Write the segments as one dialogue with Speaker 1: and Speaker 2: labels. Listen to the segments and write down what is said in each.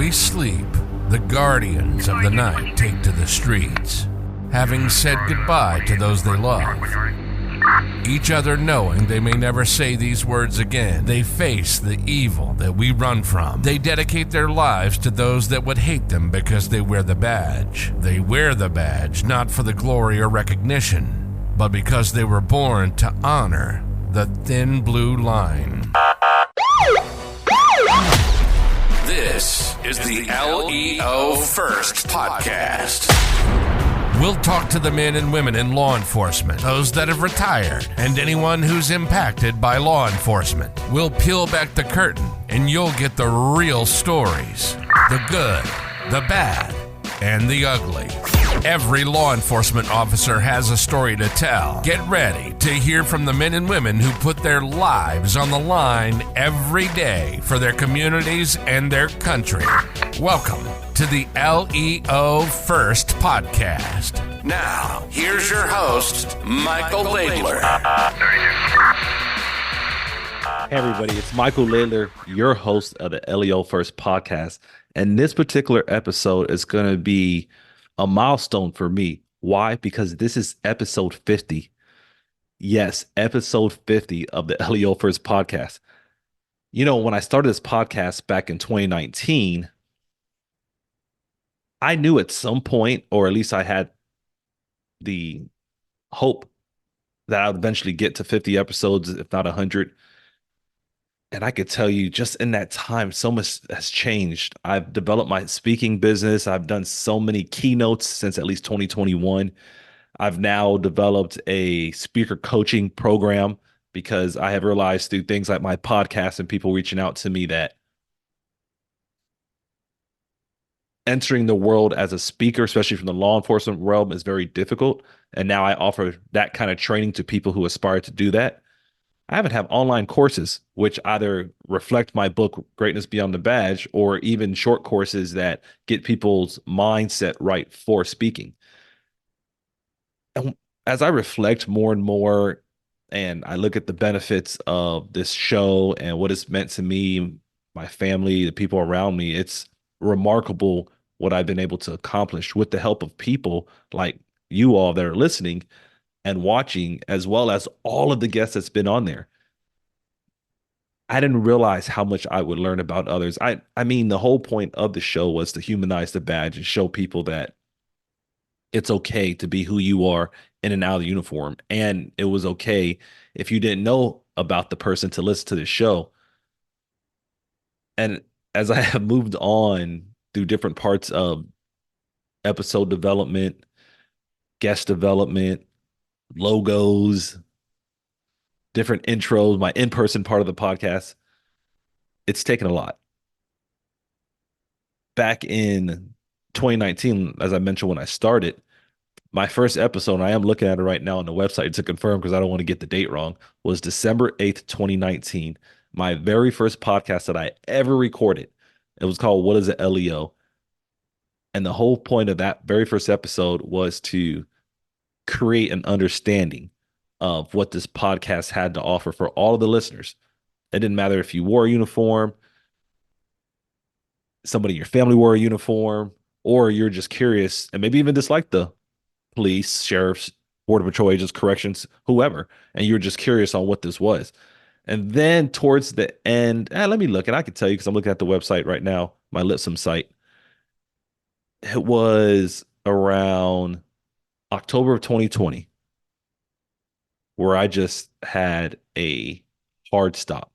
Speaker 1: we sleep, the guardians of the night take to the streets, having said goodbye to those they love. Each other knowing they may never say these words again, they face the evil that we run from. They dedicate their lives to those that would hate them because they wear the badge. They wear the badge not for the glory or recognition, but because they were born to honor the thin blue line. This is the LEO First Podcast. We'll talk to the men and women in law enforcement, those that have retired, and anyone who's impacted by law enforcement. We'll peel back the curtain, and you'll get the real stories. The good, the bad, and the ugly. Every law enforcement officer has a story to tell. Get ready to hear from the men and women who put their lives on the line every day for their communities and their country. Welcome to the LEO First Podcast. Now, here's your host, Michael Laidler.
Speaker 2: Hey everybody, it's Michael Laidler, your host of the LEO First Podcast. And this particular episode is going to be a milestone for me. Why? Because this is episode 50. Yes, episode 50 of the LEO First Podcast. You know, when I started this podcast back in 2019, I knew at some point, or at least I had the hope that I would eventually get to 50 episodes, if not 100. And I could tell you just in that time, so much has changed. I've developed my speaking business. I've done so many keynotes since at least 2021. I've now developed a speaker coaching program because I have realized through things like my podcast and people reaching out to me that entering the world as a speaker, especially from the law enforcement realm, is very difficult. And now I offer that kind of training to people who aspire to do that. I even have online courses which either reflect my book, Greatness Beyond the Badge, or even short courses that get people's mindset right for speaking. And as I reflect more and more, and I look at the benefits of this show and what it's meant to me, my family, the people around me, it's remarkable what I've been able to accomplish with the help of people like you all that are listening and watching, as well as all of the guests that's been on there. I didn't realize how much I would learn about others. I mean, the whole point of the show was to humanize the badge and show people that it's okay to be who you are in and out of the uniform. And it was okay if you didn't know about the person to listen to the show. And as I have moved on through different parts of episode development, guest development, logos, different intros, my in-person part of the podcast, it's taken a lot. Back in 2019, as I mentioned when I started, my first episode, and I am looking at it right now on the website to confirm because I don't want to get the date wrong, was December 8th, 2019. My very first podcast that I ever recorded. It was called What is an LEO? And the whole point of that very first episode was to create an understanding of what this podcast had to offer for all of the listeners. It didn't matter if you wore a uniform, somebody in your family wore a uniform, or you're just curious and maybe even dislike the police, sheriffs, border patrol agents, corrections, whoever, and you're just curious on what this was. And then towards the end, let me look, and I can tell you because I'm looking at the website right now, my Lipsum site. It was around October of 2020, where I just had a hard stop.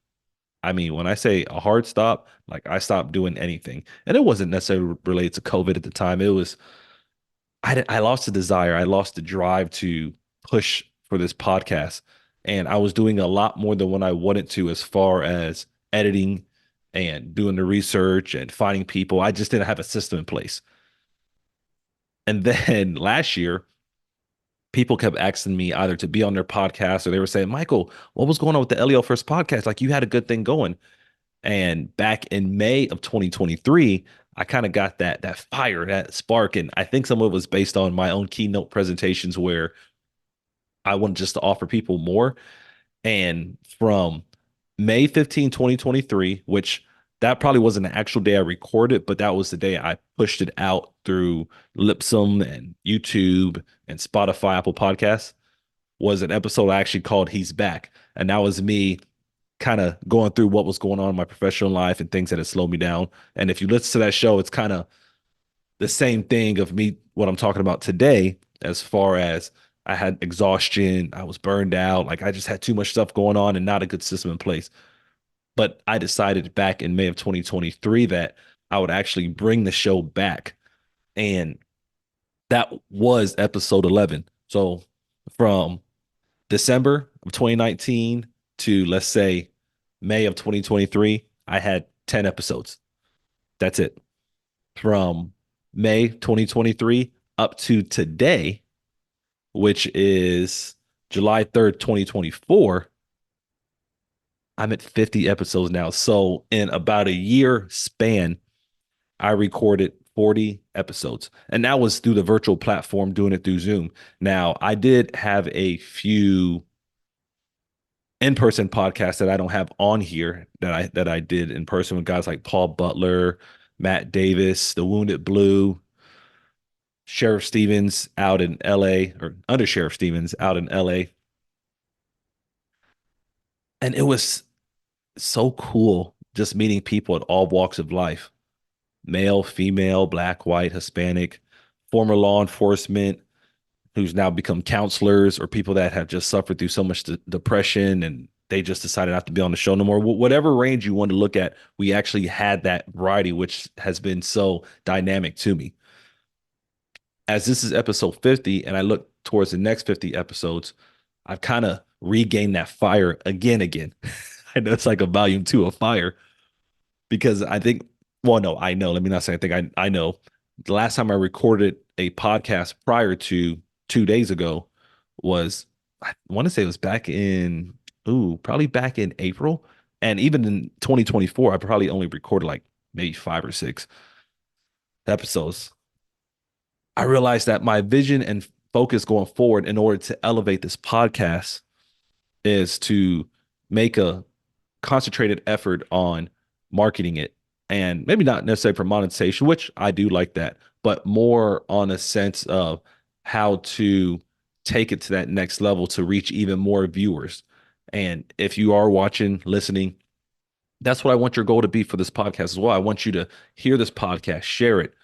Speaker 2: I mean, when I say a hard stop, like I stopped doing anything. And it wasn't necessarily related to COVID at the time. It was, I lost the desire. I lost the drive to push for this podcast. And I was doing a lot more than what I wanted to as far as editing and doing the research and finding people. I just didn't have a system in place. And then last year, people kept asking me either to be on their podcast or they were saying, Michael, what was going on with the LEO First Podcast? Like you had a good thing going. And back in May of 2023, I kind of got that fire, that spark. And I think some of it was based on my own keynote presentations where I wanted just to offer people more. And from May 15, 2023, which That probably wasn't the actual day I recorded, but that was the day I pushed it out through Lipsum and YouTube and Spotify, Apple Podcasts. Was an episode I actually called He's Back. And that was me kind of going through what was going on in my professional life and things that had slowed me down. And if you listen to that show, it's kind of the same thing of me, what I'm talking about today, as far as I had exhaustion, I was burned out, like I just had too much stuff going on and not a good system in place. But I decided back in May of 2023 that I would actually bring the show back. And that was episode 11. So from December of 2019 to, let's say, May of 2023, I had 10 episodes. That's it. From May 2023 up to today, which is July 3rd, 2024, I'm at 50 episodes now. So in about a year span, I recorded 40 episodes. And that was through the virtual platform, doing it through Zoom. Now, I did have a few in-person podcasts that I don't have on here that I did in person with guys like Paul Butler, Matt Davis, The Wounded Blue, Sheriff Stevens out in LA, or Under Sheriff Stevens out in LA. And it was so cool just meeting people at all walks of life, male, female, black, white, Hispanic, former law enforcement who's now become counselors, or people that have just suffered through so much depression and they just decided not to be on the show no more. Whatever range you want to look at, we actually had that variety, which has been so dynamic to me. As this is episode 50 and I look towards the next 50 episodes, I've kind of regained that fire again. I know it's like a volume two of fire, because I think, well, no, I know. Let me not say I think I know. The last time I recorded a podcast prior to 2 days ago was, I want to say it was back in, probably back in April. And even in 2024, I probably only recorded like maybe 5 or 6 episodes. I realized that my vision and focus going forward in order to elevate this podcast is to make a concentrated effort on marketing it, and maybe not necessarily for monetization, which I do like that, but more on a sense of how to take it to that next level to reach even more viewers. And if you are watching, listening, that's what I want your goal to be for this podcast as well. I want you to hear this podcast, share it,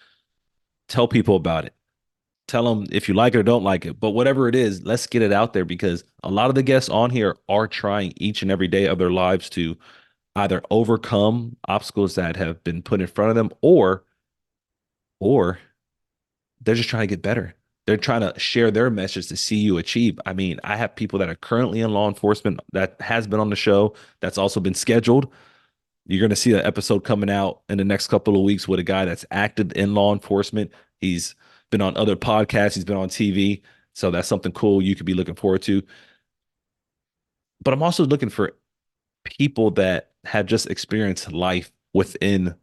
Speaker 2: tell people about it. Tell them if you like it or don't like it. But whatever it is, let's get it out there, because a lot of the guests on here are trying each and every day of their lives to either overcome obstacles that have been put in front of them, or they're just trying to get better. They're trying to share their message to see you achieve. I mean, I have people that are currently in law enforcement that has been on the show, that's also been scheduled. You're going to see an episode coming out in the next couple of weeks with a guy that's active in law enforcement. He's been on other podcasts. He's been on TV. So that's something cool you could be looking forward to. But I'm also looking for people that have just experienced life within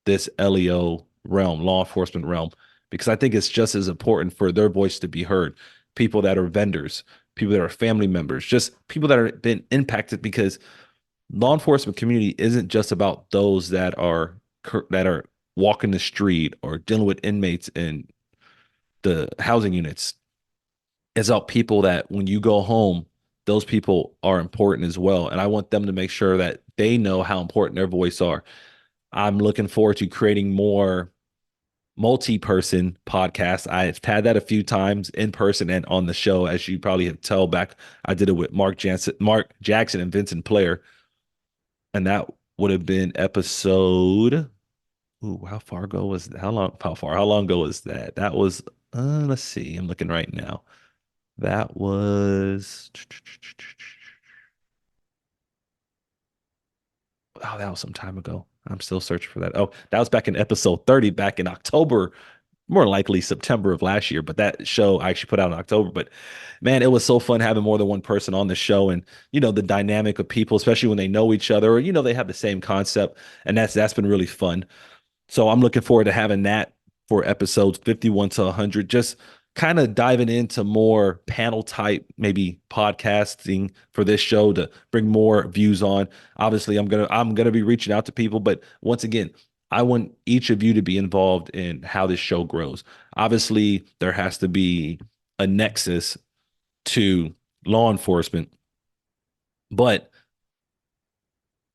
Speaker 2: this LEO realm, law enforcement realm, because I think it's just as important for their voice to be heard. People that are vendors, people that are family members, just people that have been impacted, because law enforcement community isn't just about those that are walking the street or dealing with inmates in the housing units. It's about people that when you go home, those people are important as well. And I want them to make sure that they know how important their voice are. I'm looking forward to creating more multi-person podcasts. I've had that a few times in person and on the show, as you probably have tell back. I did it with Mark Jackson and Vincent Player. And that would have been episode. Ooh, how far ago was that? How long ago was that? That was, let's see. I'm looking right now. That was, that was some time ago. I'm still searching for that. Oh, that was back in episode 30, back in October, more likely September of last year. But that show I actually put out in October. But man, it was so fun having more than one person on the show, and the dynamic of people, especially when they know each other, or they have the same concept, and that's been really fun. So I'm looking forward to having that for episodes 51 to 100. Just kind of diving into more panel type, maybe podcasting for this show to bring more views on. Obviously, I'm gonna be reaching out to people, but once again, I want each of you to be involved in how this show grows. Obviously, there has to be a nexus to law enforcement, but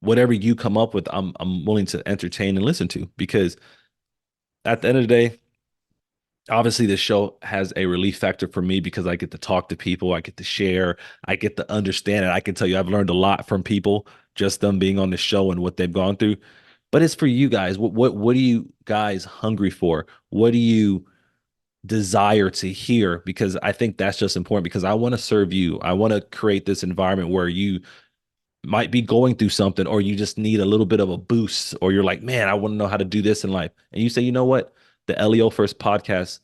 Speaker 2: whatever you come up with, I'm willing to entertain and listen to, because at the end of the day, obviously this show has a relief factor for me because I get to talk to people, I get to share, I get to understand it. I can tell you I've learned a lot from people, just them being on the show and what they've gone through. But it's for you guys. What are you guys hungry for? What do you desire to hear? Because I think that's just important, because I want to serve you. I want to create this environment where you might be going through something, or you just need a little bit of a boost, or you're like, man, I want to know how to do this in life. And you say, you know what? The LEO First podcast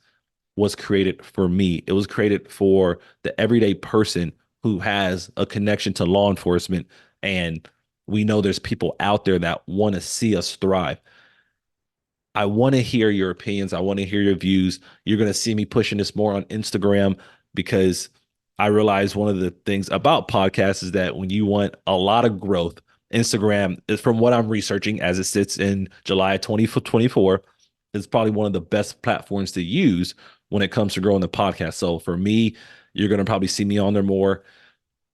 Speaker 2: was created for me. It was created for the everyday person who has a connection to law enforcement. And we know there's people out there that want to see us thrive. I want to hear your opinions. I want to hear your views. You're going to see me pushing this more on Instagram, because I realize one of the things about podcasts is that when you want a lot of growth, Instagram is, from what I'm researching as it sits in July 2024, is probably one of the best platforms to use when it comes to growing the podcast. So for me, you're going to probably see me on there more.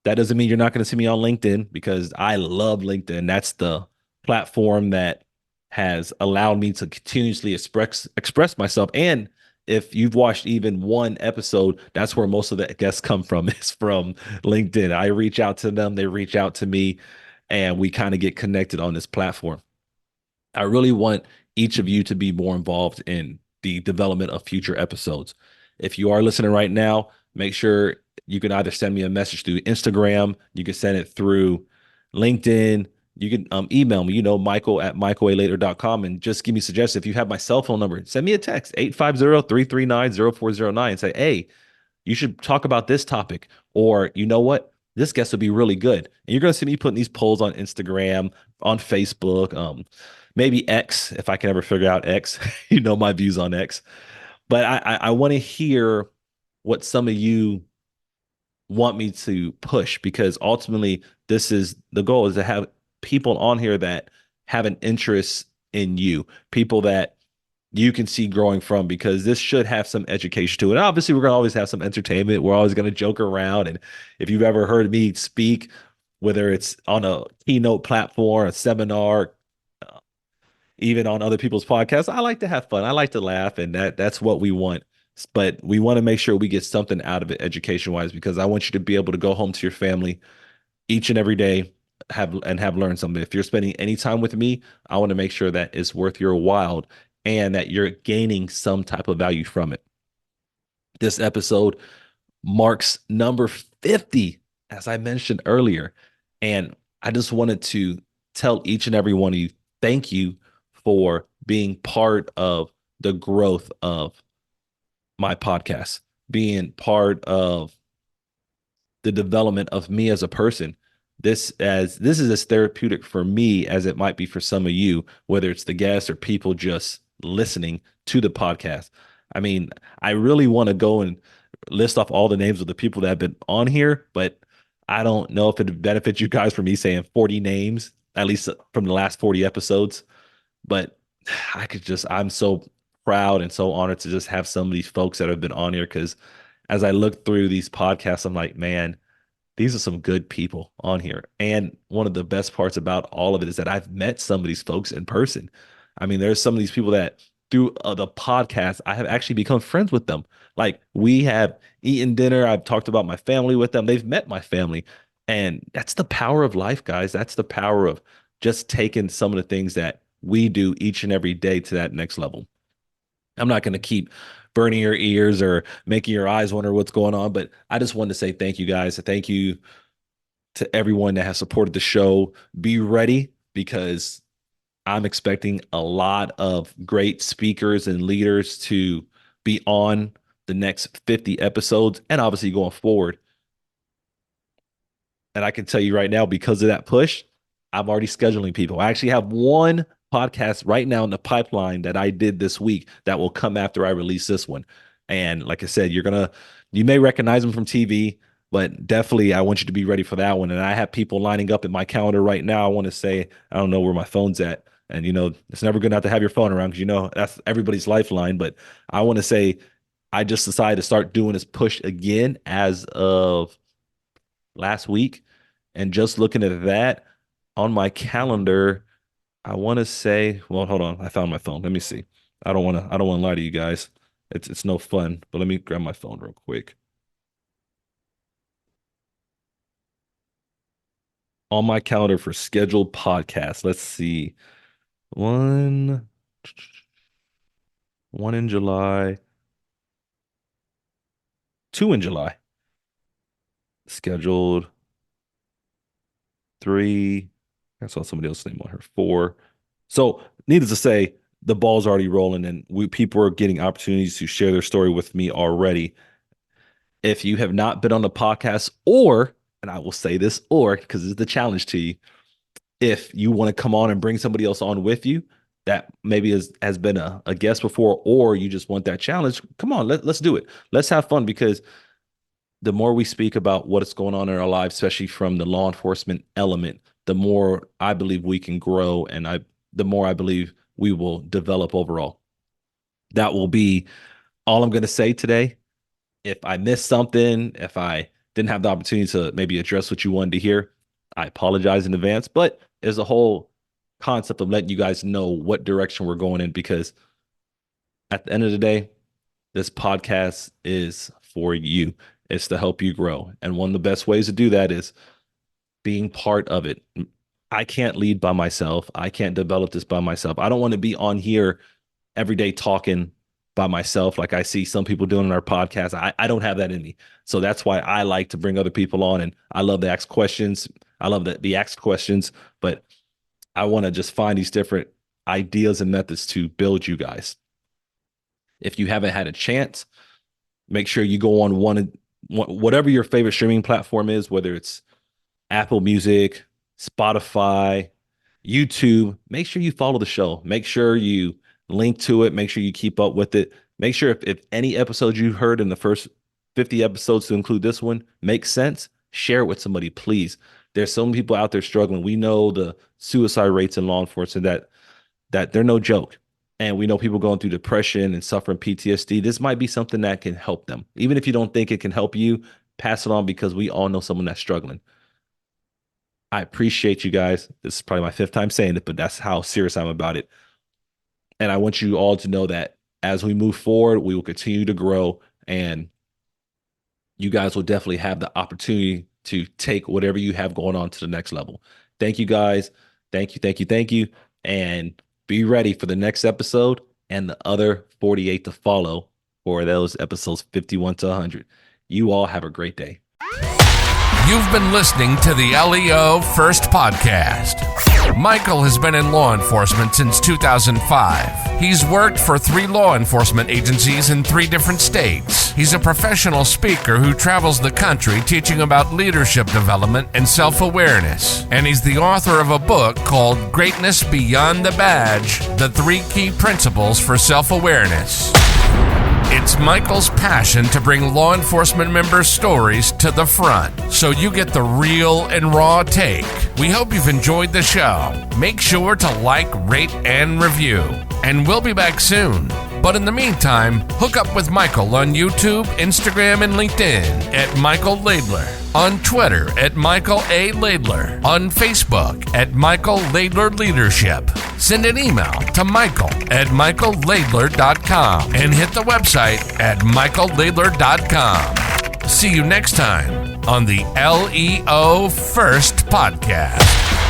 Speaker 2: That doesn't mean you're not going to see me on LinkedIn, because I love LinkedIn. That's the platform that has allowed me to continuously express myself. And if you've watched even one episode, that's where most of the guests come from, is from LinkedIn. I reach out to them, they reach out to me, and we kind of get connected on this platform. I really want each of you to be more involved in the development of future episodes. If you are listening right now, make sure you can either send me a message through Instagram, you can send it through LinkedIn, you can email me, Michael at michaelaidler.com, and just give me suggestions. If you have my cell phone number, send me a text, 850-339-0409, and say, hey, you should talk about this topic. Or, you know what? This guest would be really good. And you're going to see me putting these polls on Instagram, on Facebook, maybe X, if I can ever figure out X. My views on X. But I want to hear what some of you want me to push, because ultimately this is the goal, is to have people on here that have an interest in you, people that you can see growing from, because this should have some education to it. And obviously, we're going to always have some entertainment. We're always going to joke around. And if you've ever heard me speak, whether it's on a keynote platform, a seminar, even on other people's podcasts, I like to have fun. I like to laugh, and that's what we want. But we want to make sure we get something out of it education wise, because I want you to be able to go home to your family each and every day, have learned something. If you're spending any time with me, I want to make sure that it's worth your while and that you're gaining some type of value from it. This episode marks number 50, as I mentioned earlier. And I just wanted to tell each and every one of you, thank you for being part of the growth of my podcast, being part of the development of me as a person. This is as therapeutic for me as it might be for some of you, whether it's the guests or people just listening to the podcast. I mean, I really want to go and list off all the names of the people that have been on here, but I don't know if it benefits you guys for me saying 40 names, at least from the last 40 episodes. But I'm so proud and so honored to just have some of these folks that have been on here, because as I look through these podcasts, I'm like, man, these are some good people on here. And one of the best parts about all of it is that I've met some of these folks in person. I mean, there's some of these people that through the podcast, I have actually become friends with them. Like, we have eaten dinner. I've talked about my family with them. They've met my family. And that's the power of life, guys. That's the power of just taking some of the things that we do each and every day to that next level. I'm not going to keep burning your ears or making your eyes wonder what's going on, but I just wanted to say thank you, guys. Thank you to everyone that has supported the show. Be ready, because I'm expecting a lot of great speakers and leaders to be on the next 50 episodes, and obviously going forward. And I can tell you right now, because of that push, I'm already scheduling people. I actually have one podcast right now in the pipeline that I did this week that will come after I release this one. And like I said, you may recognize them from TV, but definitely I want you to be ready for that one. And I have people lining up in my calendar right now. I want to say, I don't know where my phone's at. And, it's never good not to have your phone around because, that's everybody's lifeline. But I want to say, I just decided to start doing this push again as of last week. And just looking at that on my calendar, I want to say, well, hold on. I found my phone. Let me see. I don't want to lie to you guys. It's no fun, but let me grab my phone real quick. On my calendar for scheduled podcasts. Let's see. One in July. 2 in July. Scheduled. 3. I saw somebody else's name on her. 4. So, needless to say, the ball's already rolling, and people are getting opportunities to share their story with me already. If you have not been on the podcast, and I will say this, because it's the challenge to you, if you want to come on and bring somebody else on with you that maybe has been a guest before, or you just want that challenge, come on, let's do it. Let's have fun, because the more we speak about what's going on in our lives, especially from the law enforcement element, the more I believe we can grow, and the more I believe we will develop overall. That will be all I'm going to say today. If I missed something, if I didn't have the opportunity to maybe address what you wanted to hear, I apologize in advance. But there's a whole concept of letting you guys know what direction we're going in, because at the end of the day, this podcast is for you. It's to help you grow. And one of the best ways to do that is being part of it. I can't lead by myself. I can't develop this by myself. I don't want to be on here every day talking by myself like I see some people doing in our podcast. I don't have that in me. So that's why I like to bring other people on, and I love to ask questions. I love the asked questions, but I want to just find these different ideas and methods to build you guys. If you haven't had a chance, make sure you go on whatever your favorite streaming platform is, whether it's Apple Music, Spotify, YouTube. Make sure you follow the show. Make sure you link to it. Make sure you keep up with it. Make sure if any episode you heard in the first 50 episodes, to include this one, makes sense, share it with somebody, please. There's so many people out there struggling. We know the suicide rates in law enforcement that they're no joke. And we know people going through depression and suffering PTSD. This might be something that can help them. Even if you don't think it can help you, pass it on, because we all know someone that's struggling. I appreciate you guys. This is probably my 5th time saying it, but that's how serious I'm about it. And I want you all to know that as we move forward, we will continue to grow, and you guys will definitely have the opportunity to take whatever you have going on to the next level. Thank you, guys. Thank you. And be ready for the next episode and the other 48 to follow for those episodes 51 to 100. You all have a great day.
Speaker 1: You've been listening to the LEO First Podcast. Michael has been in law enforcement since 2005. He's worked for 3 law enforcement agencies in 3 different states. He's a professional speaker who travels the country teaching about leadership development and self-awareness. And he's the author of a book called Greatness Beyond the Badge: The 3 Key Principles for Self-Awareness. It's Michael's passion to bring law enforcement members' stories to the front, so you get the real and raw take. We hope you've enjoyed the show. Make sure to like, rate, and review. And we'll be back soon. But in the meantime, hook up with Michael on YouTube, Instagram, and LinkedIn at Michael Laidler, on Twitter at Michael A. Laidler, on Facebook at Michael Laidler Leadership. Send an email to michael@michaellaidler.com and hit the website at michaellaidler.com. See you next time on the LEO First Podcast.